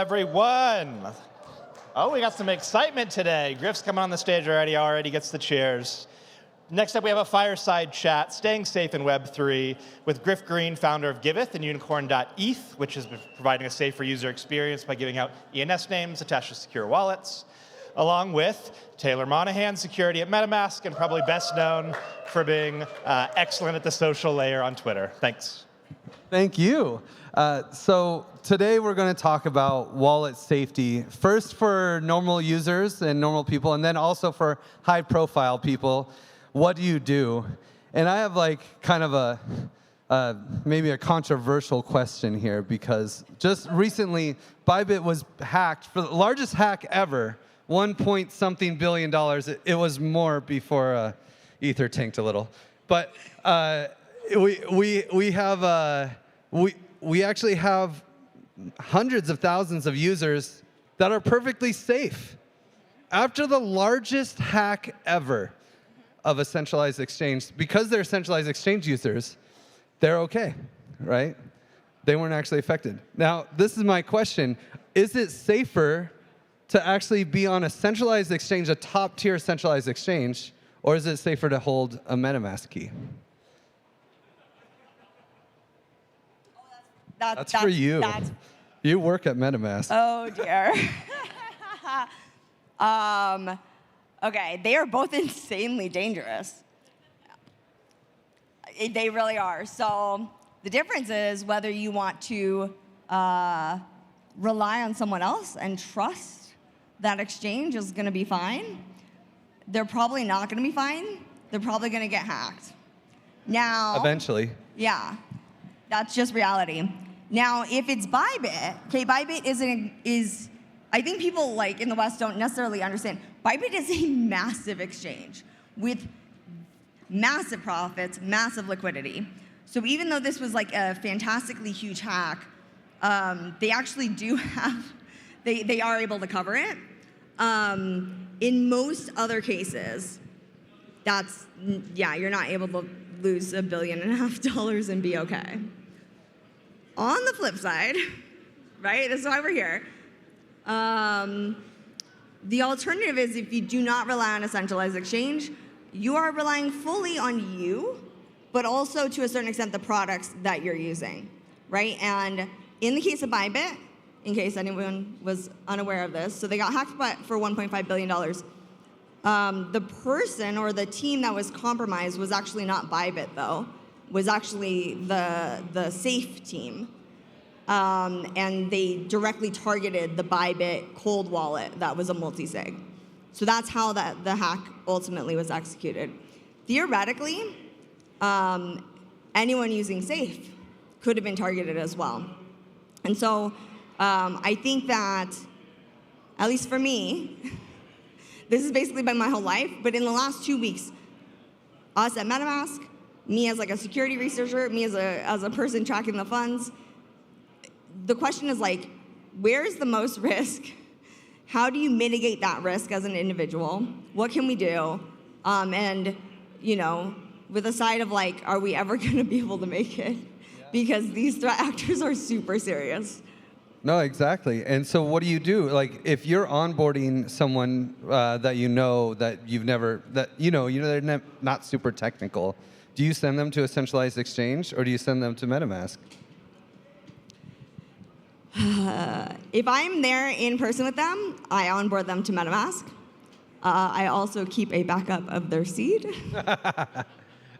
everyone. Oh, we got some excitement today. Griff's coming on the stage already gets the cheers. Next up, we have a fireside chat, staying safe in Web3, with Griff Green, founder of Giveth and Unicorn.eth, which has been providing a safer user experience by giving out ENS names attached to secure wallets, along with Taylor Monahan, security at Metamask, and probably best known for being excellent at the social layer on Twitter. Thanks. Thank you. So today we're going to talk about wallet safety, first for normal users and normal people, and then also for high-profile people. What do you do? And I have like kind of maybe a controversial question here, because just recently Bybit was hacked for the largest hack ever, $1.something billion. It was more before Ether tanked a little, but we actually have hundreds of thousands of users that are perfectly safe after the largest hack ever of a centralized exchange. Because they're centralized exchange users, they're okay, right? They weren't actually affected. Now, this is my question. Is it safer to actually be on a centralized exchange, a top-tier centralized exchange, or is it safer to hold a Metamask key? That's for you. You work at Metamask. Oh, dear. Okay, they are both insanely dangerous. They really are. So the difference is whether you want to rely on someone else and trust that exchange is going to be fine. They're probably not going to be fine. They're probably going to get hacked. Now, eventually. Yeah, that's just reality. Now, if it's Bybit, okay, Bybit is I think people like in the West don't necessarily understand. Bybit is a massive exchange with massive profits, massive liquidity. So even though this was like a fantastically huge hack, they actually do have, they are able to cover it. In most other cases, you're not able to lose $1.5 billion and be okay. On the flip side, right, this is why we're here. The alternative is if you do not rely on a centralized exchange, you are relying fully on you, but also to a certain extent the products that you're using, right? And in the case of Bybit, in case anyone was unaware of this, so they got hacked for $1.5 billion. The person or the team that was compromised was actually not Bybit, though, was actually the safe team. And they directly targeted the Bybit cold wallet that was a multi-sig. So that's how the hack ultimately was executed. Theoretically, anyone using safe could have been targeted as well. And so I think that, at least for me, this has basically been my whole life, but in the last 2 weeks, us at Metamask, me as like a security researcher, me as a person tracking the funds, the question is like, where's the most risk? How do you mitigate that risk as an individual? What can we do? And, you know, with a side of like, are we ever going to be able to make it? Because these threat actors are super serious. No, exactly. And so what do you do? Like, if you're onboarding someone that you know that you've never, that you know they're not super technical, do you send them to a centralized exchange or do you send them to Metamask? If I'm there in person with them, I onboard them to Metamask. I also keep a backup of their seed.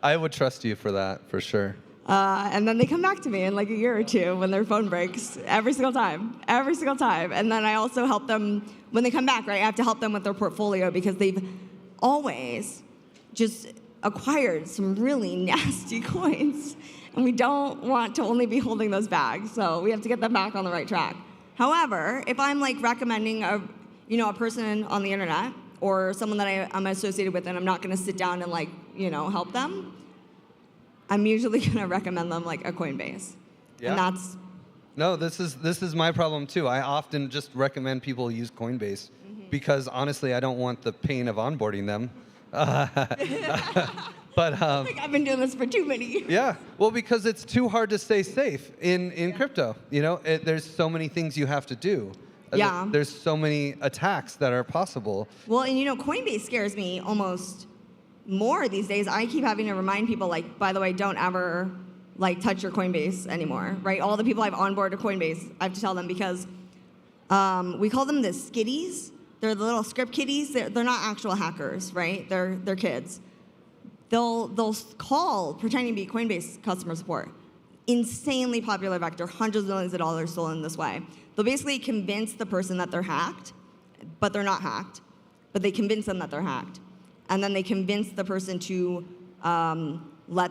I would trust you for that, for sure. And then they come back to me in like a year or two when their phone breaks, every single time. And then I also help them, when they come back, right, I have to help them with their portfolio because they've always just acquired some really nasty coins. And we don't want to only be holding those bags, so we have to get them back on the right track. However, if I'm like recommending a person on the internet or someone that I'm associated with and I'm not gonna sit down and like, help them, I'm usually gonna recommend them like a Coinbase. Yeah. And that's... No, this is my problem too. I often just recommend people use Coinbase because honestly, I don't want the pain of onboarding them. But I've been doing this for too many years. Yeah, well, because it's too hard to stay safe in crypto. There's so many things you have to do. Yeah. There's so many attacks that are possible. Well, and Coinbase scares me almost more these days. I keep having to remind people, like, by the way, don't ever touch your Coinbase anymore, right? All the people I've onboarded to Coinbase, I have to tell them because we call them the skitties. They're the little script kiddies. They're not actual hackers, right? They're kids. They'll call pretending to be Coinbase customer support. Insanely popular vector, hundreds of millions of dollars stolen this way. They'll basically convince the person that they're hacked, but they're not hacked. But they convince them that they're hacked. And then they convince the person to let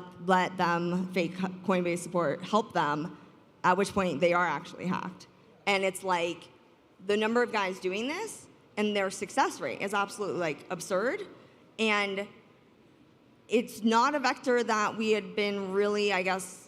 them, fake Coinbase support, help them, at which point they are actually hacked. And it's like the number of guys doing this and their success rate is absolutely absurd. And it's not a vector that we had been really, I guess,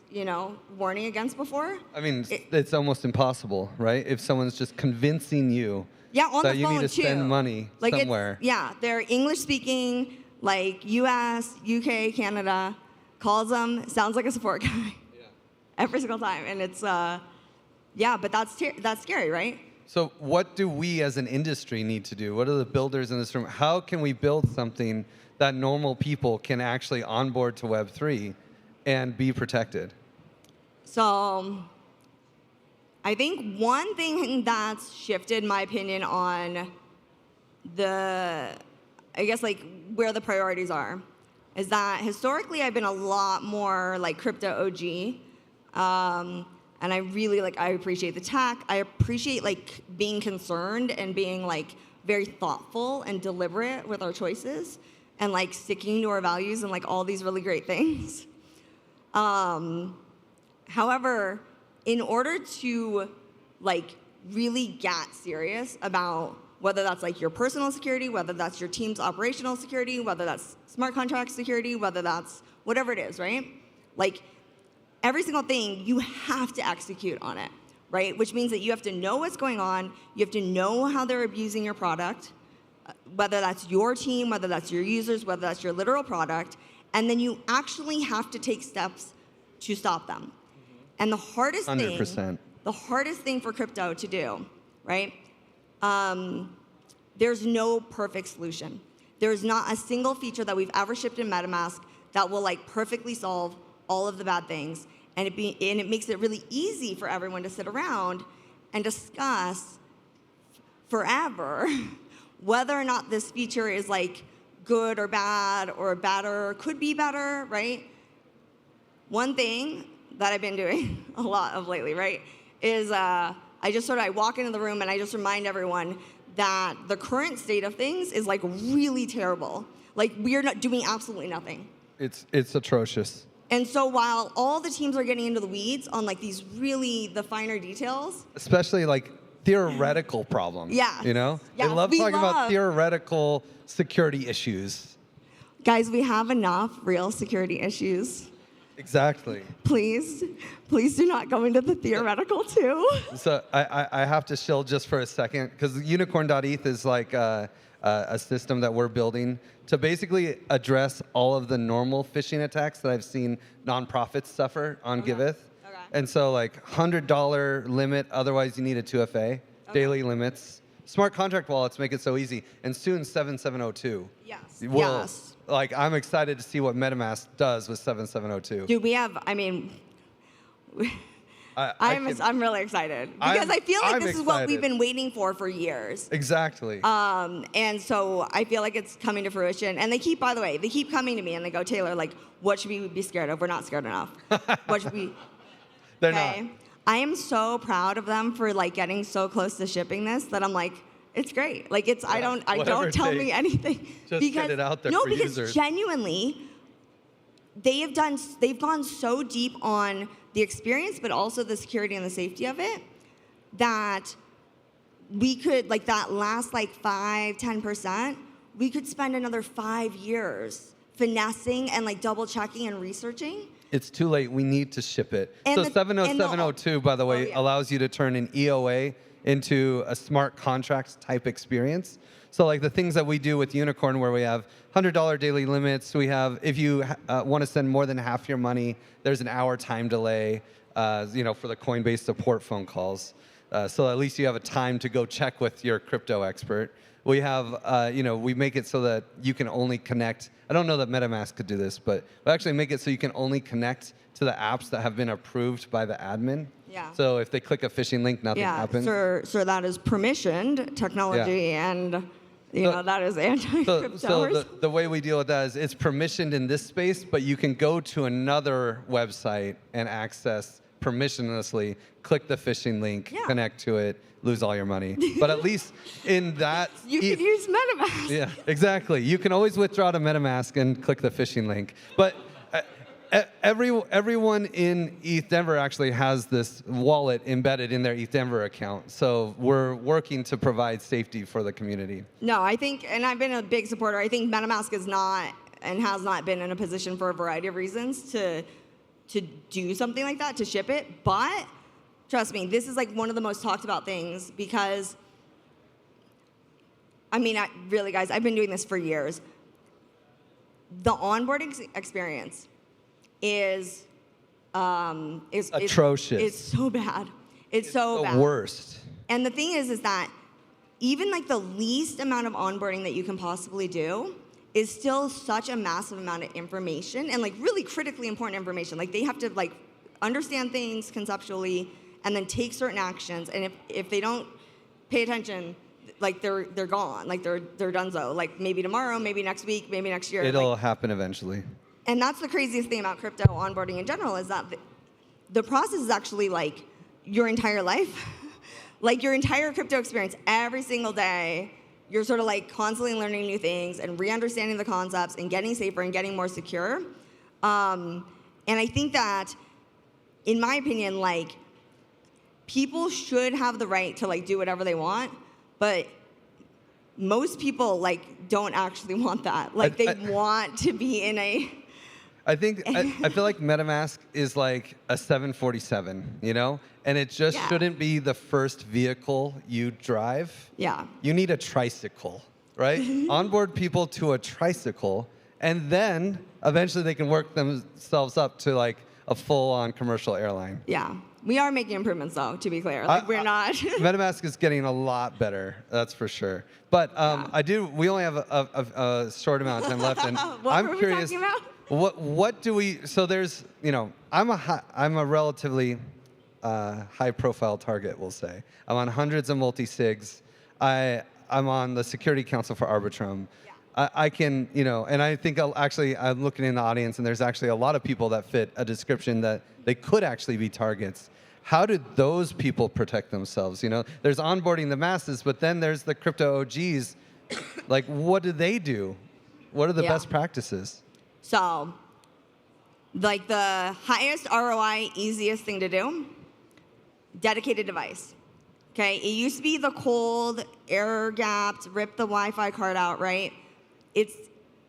warning against before. I mean, it's almost impossible, right? If someone's just convincing you on that the you phone need to spend money somewhere. They're English speaking, US, UK, Canada, calls them, sounds like a support guy every single time. And it's, but that's scary, right? So what do we as an industry need to do? What are the builders in this room? How can we build something that normal people can actually onboard to Web3 and be protected? So I think one thing that's shifted my opinion on where the priorities are is that historically I've been a lot more crypto OG. And I really I appreciate the tech. I appreciate being concerned and being very thoughtful and deliberate with our choices and sticking to our values and all these really great things. However, in order to really get serious about whether that's your personal security, whether that's your team's operational security, whether that's smart contract security, whether that's whatever it is, right? Every single thing, you have to execute on it, right? Which means that you have to know what's going on, you have to know how they're abusing your product, whether that's your team, whether that's your users, whether that's your literal product, and then you actually have to take steps to stop them. And the hardest 100%. The hardest thing for crypto to do, right? There's no perfect solution. There's not a single feature that we've ever shipped in Metamask that will perfectly solve all of the bad things, and it makes it really easy for everyone to sit around and discuss forever whether or not this feature is good or bad or better, could be better, right? One thing that I've been doing a lot of lately, right, is I walk into the room and I just remind everyone that the current state of things is really terrible. We're not doing absolutely nothing. It's atrocious. And so while all the teams are getting into the weeds on these really the finer details, especially theoretical problems. Yeah. Yeah, they love talking about theoretical security issues. Guys, we have enough real security issues. Exactly. Please do not go into the theoretical too. So I have to chill just for a second because unicorn.eth is a system that we're building to basically address all of the normal phishing attacks that I've seen nonprofits suffer on Giveth. Okay. And so $100 limit, otherwise you need a 2FA, daily limits. Smart contract wallets make it so easy. And soon 7702. Yes. Yes. I'm excited to see what MetaMask does with 7702. Dude, I'm really excited because I feel this is what we've been waiting for years. Exactly. And so I feel it's coming to fruition. And they keep coming to me and they go, Taylor, what should we be scared of? We're not scared enough. What should we? They're not. I am so proud of them for getting so close to shipping this that I'm it's great. I don't tell me anything. Just get it out there for because users. Genuinely, they've gone so deep on the experience, but also the security and the safety of it, that we could, that last 5-10%, we could spend another 5 years finessing and double checking and researching. It's too late. We need to ship it. And so 70702, by the way, allows you to turn an EOA into a smart contracts type experience. So the things that we do with Unicorn, where we have $100 daily limits, we have, if you want to send more than half your money, there's an hour time delay, for the Coinbase support phone calls. So at least you have a time to go check with your crypto expert. We have, we make it so that you can only connect. I don't know that MetaMask could do this, but we actually make it so you can only connect to the apps that have been approved by the admin. Yeah. So if they click a phishing link, nothing happens. So that is permissioned technology, and that is anti-crypto. So the way we deal with that is it's permissioned in this space, but you can go to another website and access permissionlessly, click the phishing link, connect to it, lose all your money. But at least in that... You can use MetaMask. Yeah, exactly. You can always withdraw to MetaMask and click the phishing link. But everyone in ETHDenver actually has this wallet embedded in their ETHDenver account. So we're working to provide safety for the community. No, I think, and I've been a big supporter, I think MetaMask is not and has not been in a position for a variety of reasons to do something like that, to ship it. But trust me, this is like one of the most talked about things because, really, guys, I've been doing this for years. The onboarding experience is atrocious. It's so bad. It's so bad. The worst. And the thing is that even like the least amount of onboarding that you can possibly do is still such a massive amount of information and like really critically important information. Like they have to like understand things conceptually and then take certain actions. And if they don't pay attention, like they're gone. Like they're donezo. Like maybe tomorrow, maybe next week, maybe next year. It'll happen eventually. And that's the craziest thing about crypto onboarding in general is that the process is actually like your entire life. Like your entire crypto experience, every single day, you're sort of like constantly learning new things and re-understanding the concepts and getting safer and getting more secure. And I think that, in my opinion, like people should have the right to like do whatever they want, but most people like don't actually want that. Like they want to be in a... I feel like MetaMask is like a 747, And it just shouldn't be the first vehicle you drive. Yeah. You need a tricycle, right? Onboard people to a tricycle, and then eventually they can work themselves up to like a full-on commercial airline. Yeah. We are making improvements, though, to be clear. Like, we're not. MetaMask is getting a lot better, that's for sure. But we only have a short amount of time left, and I'm curious. What were we talking about? What do we? So there's, I'm a relatively high-profile target, we'll say. I'm on hundreds of multi-sigs. I'm on the Security Council for Arbitrum. Yeah. I can, and I think I'm looking in the audience, and there's actually a lot of people that fit a description that they could actually be targets. How do those people protect themselves? There's onboarding the masses, but then there's the crypto OGs. Like, what do they do? What are the best practices? So, like the highest ROI, easiest thing to do, dedicated device. Okay, it used to be the cold, air-gapped, rip the Wi-Fi card out, right? It's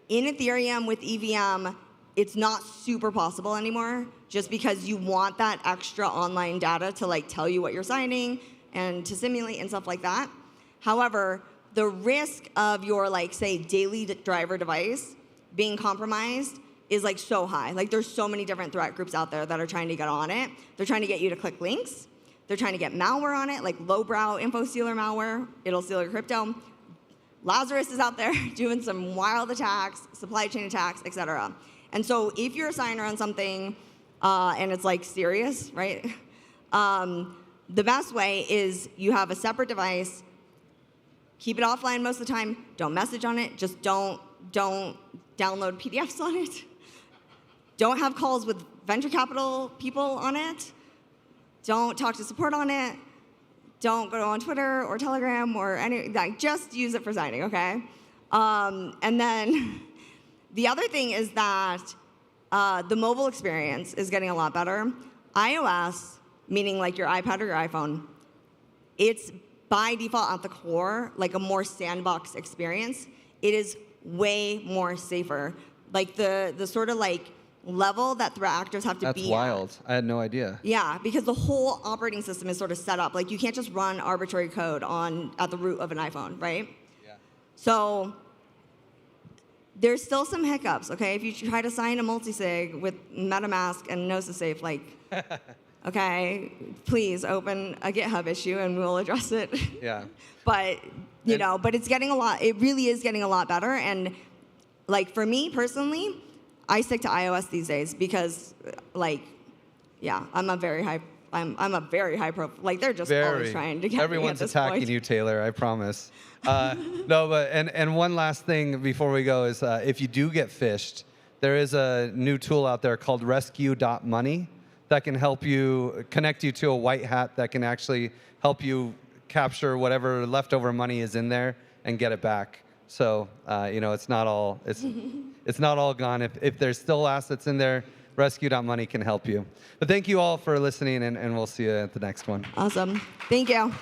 in Ethereum with EVM, it's not super possible anymore just because you want that extra online data to like tell you what you're signing and to simulate and stuff like that. However, the risk of your like, say, daily driver device being compromised is like so high. Like there's so many different threat groups out there that are trying to get on it. They're trying to get you to click links. They're trying to get malware on it, like lowbrow info stealer malware. It'll steal your crypto. Lazarus is out there doing some wild attacks, supply chain attacks, etc. And so if you're a signer on something and it's like serious, right? The best way is you have a separate device. Keep it offline most of the time. Don't message on it. Just don't download PDFs on it. Don't have calls with venture capital people on it. Don't talk to support on it. Don't go on Twitter or Telegram or any, like, just use it for signing, okay? And then the other thing is that the mobile experience is getting a lot better. iOS, meaning like your iPad or your iPhone, it's by default at the core, like a more sandbox experience. It is way more safer. Like the sort of like level that threat actors have to be That's wild. I had no idea. Yeah, because the whole operating system is sort of set up. Like you can't just run arbitrary code at the root of an iPhone, right? Yeah. So there's still some hiccups, okay? If you try to sign a multi-sig with MetaMask and Gnosis Safe, like okay, please open a GitHub issue and we'll address it. Yeah. But, but it's getting it really is getting a lot better. And like for me personally, I stick to iOS these days because I'm a very high profile. Like they're just always trying to get Everyone's me at this attacking point. you, Taylor, I promise. No, but and one last thing before we go is if you do get phished, there is a new tool out there called rescue.money that can help you connect you to a white hat that can actually help you capture whatever leftover money is in there and get it back. So it's not all it's not all gone. If there's still assets in there, rescue.money can help you. But thank you all for listening, and we'll see you at the next one. Awesome. Thank you.